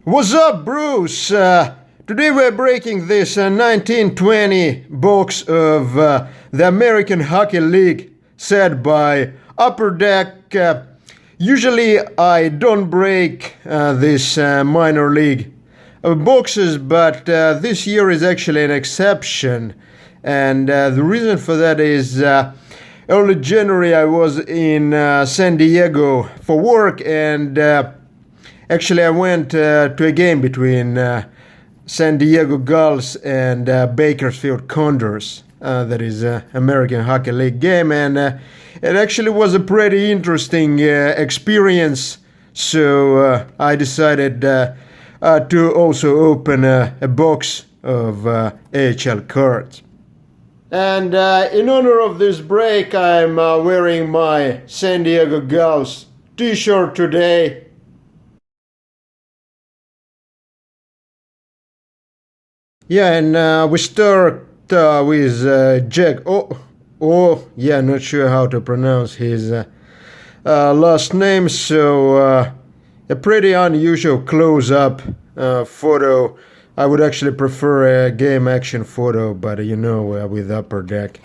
What's up, Bruce? Today we're breaking this 1920 box of the American Hockey League set by Upper Deck. Usually I don't break this minor league boxes, but this year is actually an exception. And the reason for that is early January I was in San Diego for work, and actually, I went to a game between San Diego Gulls and Bakersfield Condors. That is an American Hockey League game, and it actually was a pretty interesting experience. So I decided to also open a box of AHL cards. And in honor of this break, I'm wearing my San Diego Gulls t-shirt today. Yeah, and we start with Jack. Yeah, not sure how to pronounce his last name. So a pretty unusual close-up photo. I would actually prefer a game action photo, but you know, with Upper Deck,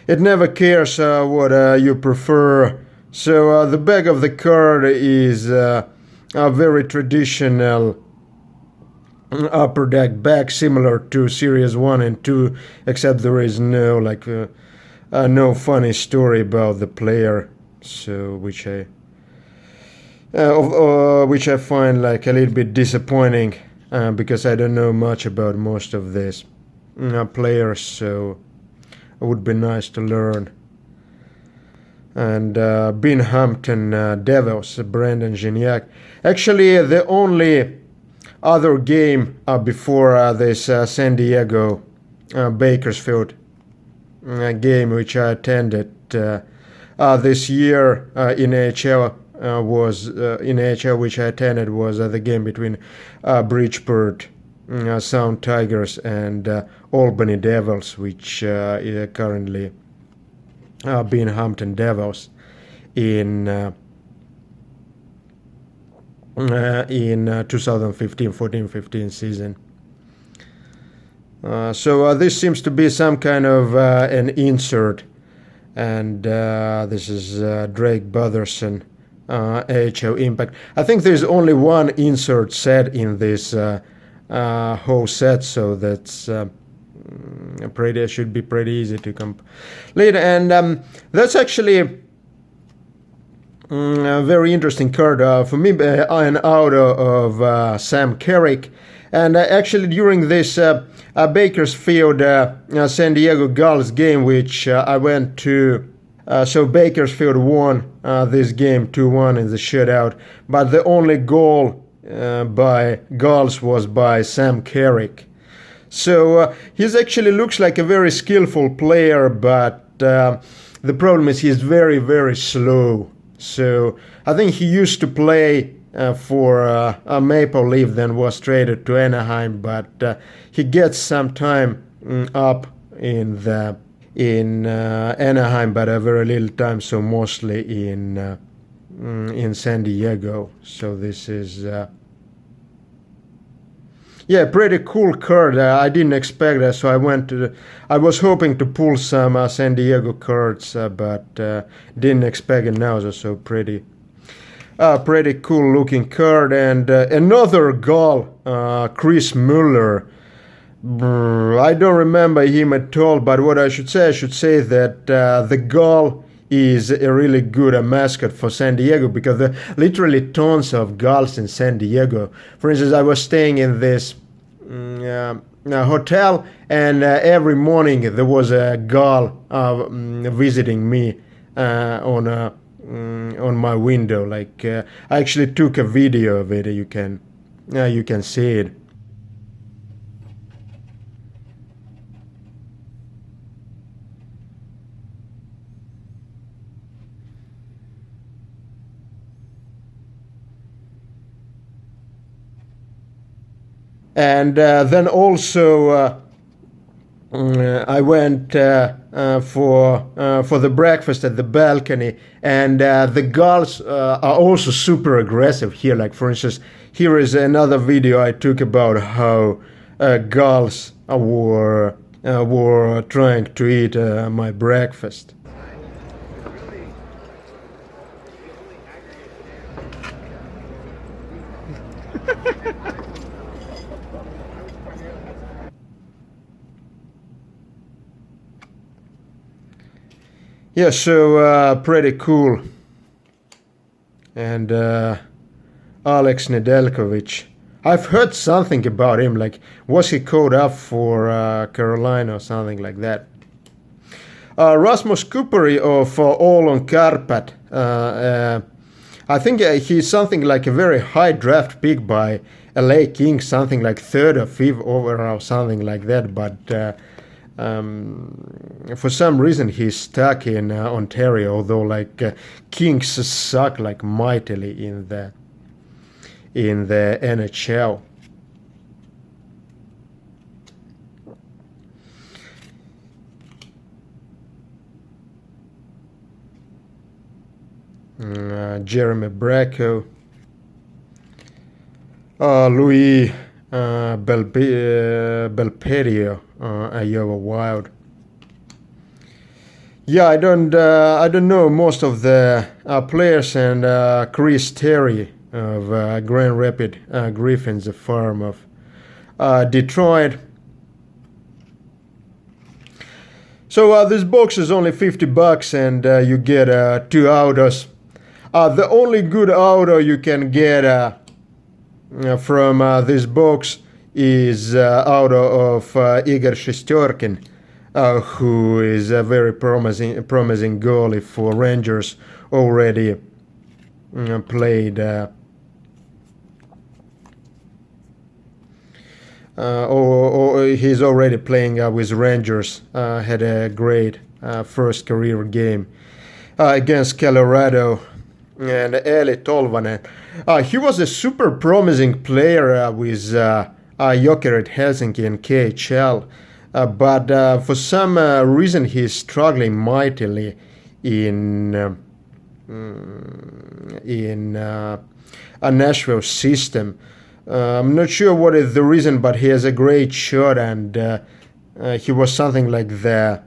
it never cares what you prefer. So the back of the card is a very traditional Upper Deck back, similar to Series 1 and 2, except there is no no funny story about the player, so which I find like a little bit disappointing, because I don't know much about most of these players, so it would be nice to learn. And Binghamton Devils, Brandon Gignac. Actually, the only other game before this San Diego Bakersfield game which I attended this year in AHL which I attended was the game between Bridgeport Sound Tigers and Albany Devils, which is currently Binghamton Devils in 2015-14-15 season. So this seems to be some kind of an insert, and this is Drake Botherson, AHL Impact. I think there's only one insert set in this whole set, so that's should be pretty easy to complete. And that's actually a very interesting card for me, an auto of Sam Carrick. And actually during this Bakersfield San Diego Gulls game, which I went to, so Bakersfield won this game 2-1 in the shutout, but the only goal by Gulls was by Sam Carrick. So he actually looks like a very skillful player, but the problem is he's very, very slow. So I think he used to play for Maple Leaf, then was traded to Anaheim, but he gets some time up in Anaheim, but a very little time, so mostly in San Diego. So this is yeah, pretty cool card. I didn't expect that, so I was hoping to pull some San Diego cards, but didn't expect it now. So pretty cool looking card. And another Gaul, Chris Muller. I don't remember him at all, but what I should say that the Gaul is a really good mascot for San Diego, because there are literally tons of Gulls in San Diego. For instance, I was staying in this hotel, and every morning there was a Gull visiting me on my window. Like I actually took a video of it. You can see it. And then also I went for the breakfast at the balcony, and the gulls are also super aggressive here. Like for instance, here is another video I took about how gulls were trying to eat my breakfast. Yeah, so pretty cool. And Alex Nedeljkovic, I've heard something about him, like was he called up for Carolina or something like that. Rasmus Kupari of Oulun Kärpät, I think he's something like a very high draft pick by LA Kings, something like 3rd or 5th overall, something like that, but for some reason he's stuck in Ontario, although like Kings suck like mightily in the NHL. Jeremy Bracco, Louis Belpedio, Iowa Wild. Yeah, I don't know most of the players, and Chris Terry of Grand Rapids Griffins, a farm of Detroit. So this box is only $50, and you get 2 autos. The only good auto you can get from this box is auto of Igor Shesterkin, who is a very promising goalie for Rangers, already played he's already playing with Rangers, had a great first career game against Colorado. And Eli Tolvanen, he was a super promising player with Jokerit Helsinki in KHL, but for some reason he's struggling mightily in a Nashville system. I'm not sure what is the reason, but he has a great shot, and he was something like the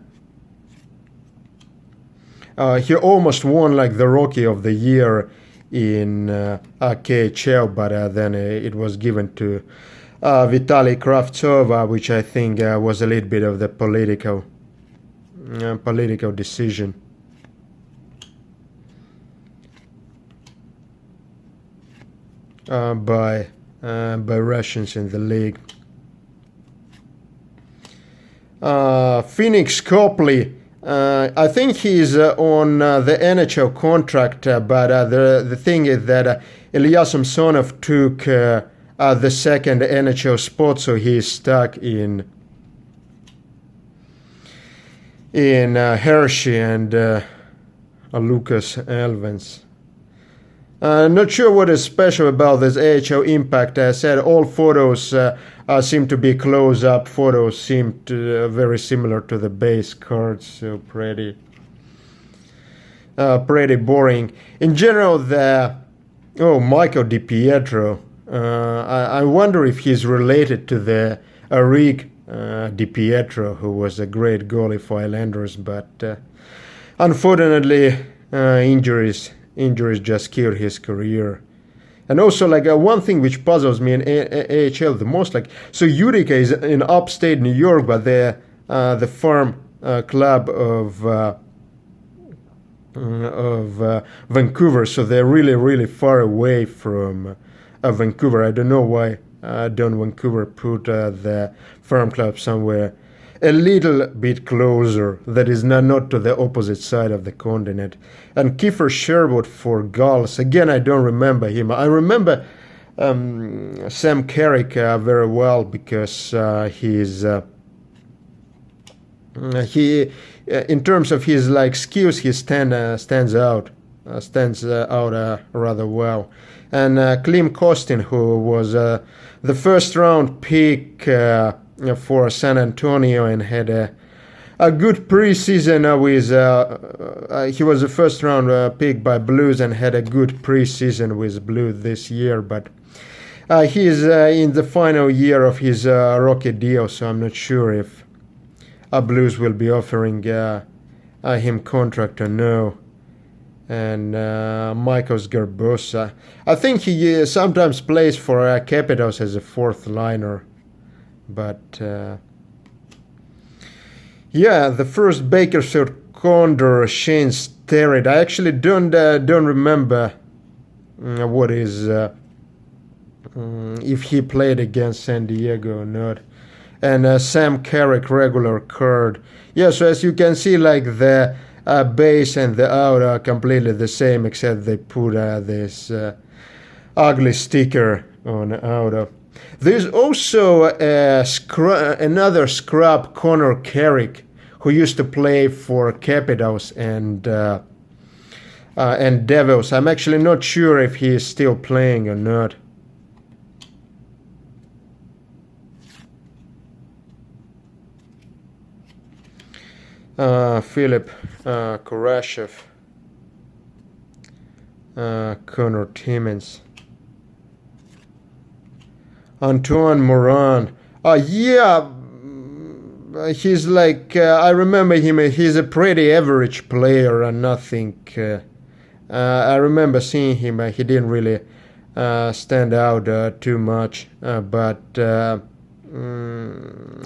he almost won like the Rookie of the Year in KHL, but then it was given to Vitaly Kravtsov, which I think was a little bit of the political decision. By Russians in the league. Phoenix Copley, I think he's on the NHL contract, but the thing is that Ilya Samsonov took the second NHL spot, so he's stuck in Hershey and Lucas Elvens. Not sure what is special about this AHL Impact. I said all photos seem to be close-up photos, seem to, very similar to the base cards, so pretty boring. In general, Michael DiPietro. I wonder if he's related to the Rick DiPietro, who was a great goalie for Islanders, but unfortunately, injuries just killed his career. And also, like one thing which puzzles me in AHL the most, like, so Utica is in upstate New York, but the farm club of Vancouver, so they're really far away from Vancouver. I don't know why don't Vancouver put the farm club somewhere a little bit closer, that is not to the opposite side of the continent. And Kiefer Sherwood for Gulls, again, I don't remember him. I remember Sam Carrick very well, because he in terms of his like skills, he stands out rather well. And Klim Kostin, who was the first round pick for San Antonio and had a good preseason with he was a first round pick by Blues and had a good preseason with Blues this year, but he is in the final year of his rookie deal, so I'm not sure if Blues will be offering him contract or no. And Michaels Garbosa, I think he sometimes plays for Capitals as a fourth liner, but yeah, the first Bakersfield Condor, Shane Sterrett. I actually don't remember what is if he played against San Diego or not. And Sam Carrick, regular card. Yeah, so as you can see, like the base and the out are completely the same, except they put this ugly sticker on outer. There's also another scrub, Connor Carrick, who used to play for Capitals and Devils. I'm actually not sure if he is still playing or not. Philip Korashev, Connor Timmins, Antoine Moran. Yeah, he's like, I remember him, he's a pretty average player and nothing. I remember seeing him, he didn't really stand out too much, but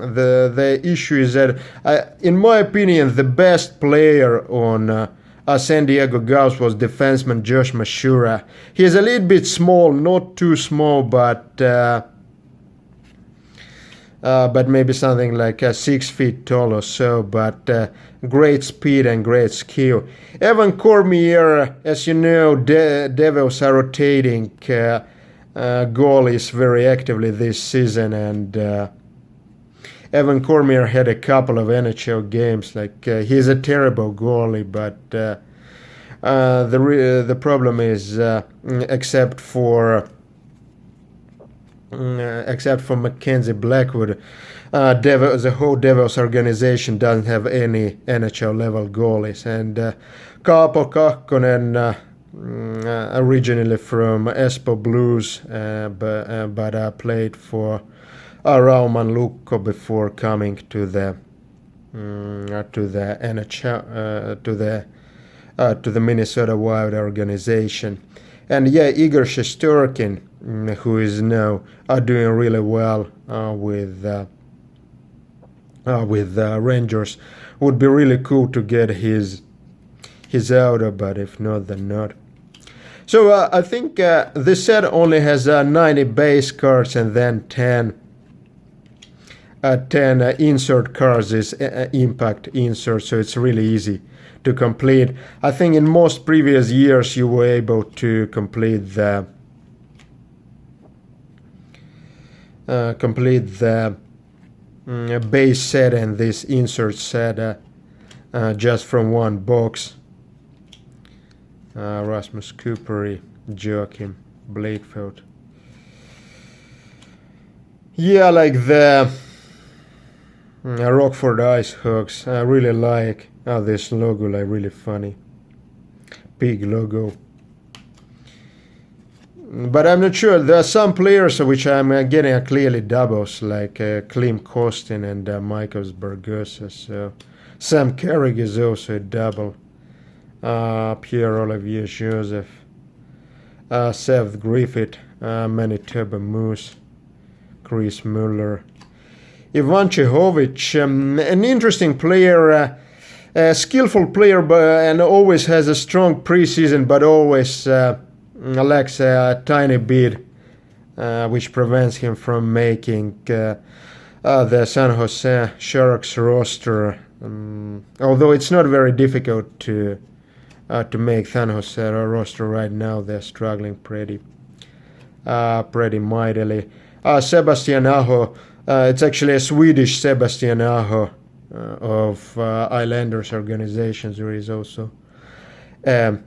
the issue is that, in my opinion, the best player on San Diego Gulls was defenseman Josh Mashura. He's a little bit small, not too small, but maybe something like 6 feet tall or so, but great speed and great skill. Evan Cormier, as you know, Devils are rotating goalies very actively this season, and Evan Cormier had a couple of NHL games. Like he's a terrible goalie, but the problem is except for Mackenzie Blackwood, the whole Devils organization doesn't have any NHL level goalies, and Kaapo Kakkonen, originally from Espoo Blues, but played for Rauman Lukko before coming to the NHL, to the Minnesota Wild organization. And yeah, Igor Shesterkin, who is now doing really well with Rangers, would be really cool to get his outer, but if not, then not. So I think this set only has 90 base cards and then 10 insert cards, is impact insert, so it's really easy to complete. I think in most previous years you were able to complete the base set and this insert set just from one box. Rasmus Kupari, Joachim Blakefeld. Yeah, like the Rockford Ice Hawks. I really like this logo, like really funny. Big logo. But I'm not sure. There are some players which I'm getting clearly doubles, like Klim Kostin and Michaels Bergosa. So Sam Carrick is also a double. Pierre-Olivier Joseph, Seth Griffith, Manitoba Moose, Chris Muller, Ivan Chehovic, an interesting player, a skillful player, and always has a strong preseason, but always lacks a tiny bit, which prevents him from making the San Jose Sharks roster. Although it's not very difficult to make San Jose roster right now, they're struggling pretty mightily. Sebastian Aho, it's actually a Swedish Sebastian Aho of Islanders organizations. There is also a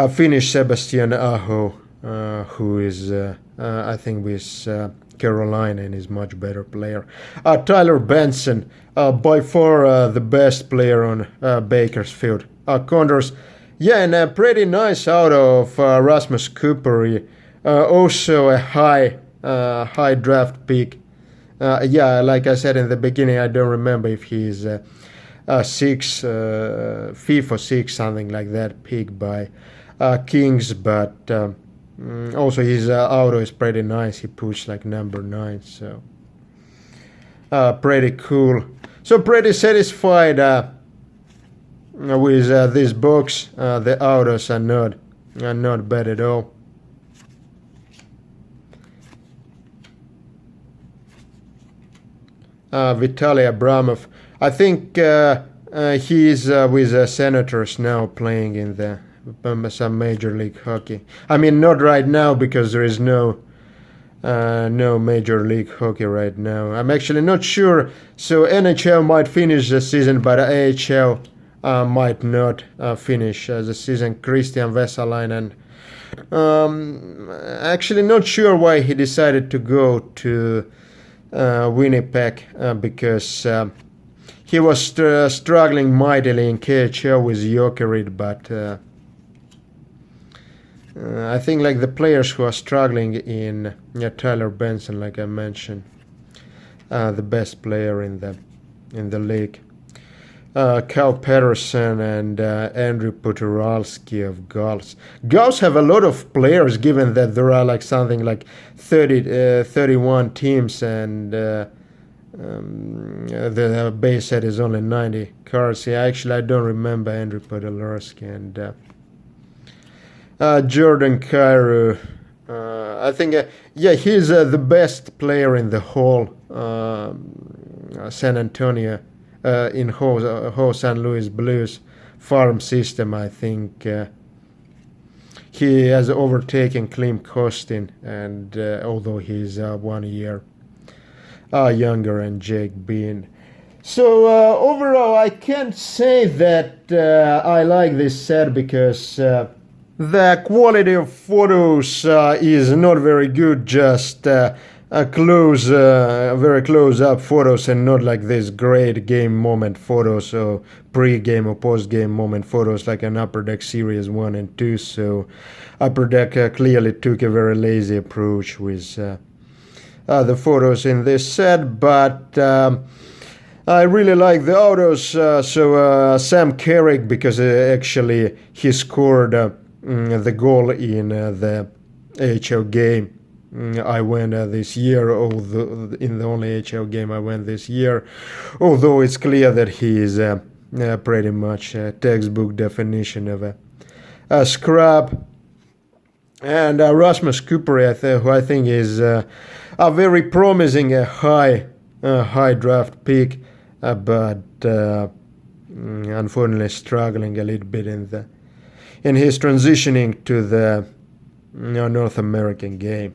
Finnish Sebastian Aho who is, I think, with Carolina and is much better player. Tyler Benson, by far the best player on Bakersfield Condors. Yeah, and pretty nice out of Rasmus Kupari. Also a high draft pick. Yeah, like I said in the beginning, I don't remember if he's fifth or sixth, something like that, pick by Kings, but also his auto is pretty nice. He pushed like number 9, so pretty cool. So pretty satisfied with this box. The autos are not bad at all. Vitaly Abramov. I think he's with Senators now, playing in the some Major League Hockey. I mean, not right now because there is no Major League Hockey right now. I'm actually not sure. So NHL might finish the season, but AHL might not finish the season. Christian Vesalainen. Actually, not sure why he decided to go to Winnipeg because he was struggling mightily in KHL with Jokerit, but I think like the players who are struggling in Tyler Benson, like I mentioned, the best player in the league. Cal Peterson and Andrew Poturalski of Gulls. Gulls have a lot of players, given that there are like something like 31 teams, and the base set is only 90 cards. Yeah, actually, I don't remember Andrew Poturalski and Jordan Kyrou. I think, yeah, he's the best player in the whole San Antonio. In whole San Luis Blues farm system. I think he has overtaken Klim Kostin, and although he's 1 year younger than Jake Bean. So overall, I can't say that I like this set because the quality of photos is not very good, just very close up photos, and not like this great game moment photos or pre-game or post-game moment photos like an Upper Deck Series 1 and 2. So Upper Deck clearly took a very lazy approach with the photos in this set, but I really like the autos. So Sam Carrick, because actually he scored the goal in the AHL game I went this year, although in the only AHL game I went this year, although it's clear that he is pretty much a textbook definition of a scrub. And Rasmus Kupari, who I think is a very promising high draft pick, but unfortunately struggling a little bit in his transitioning to the North American game.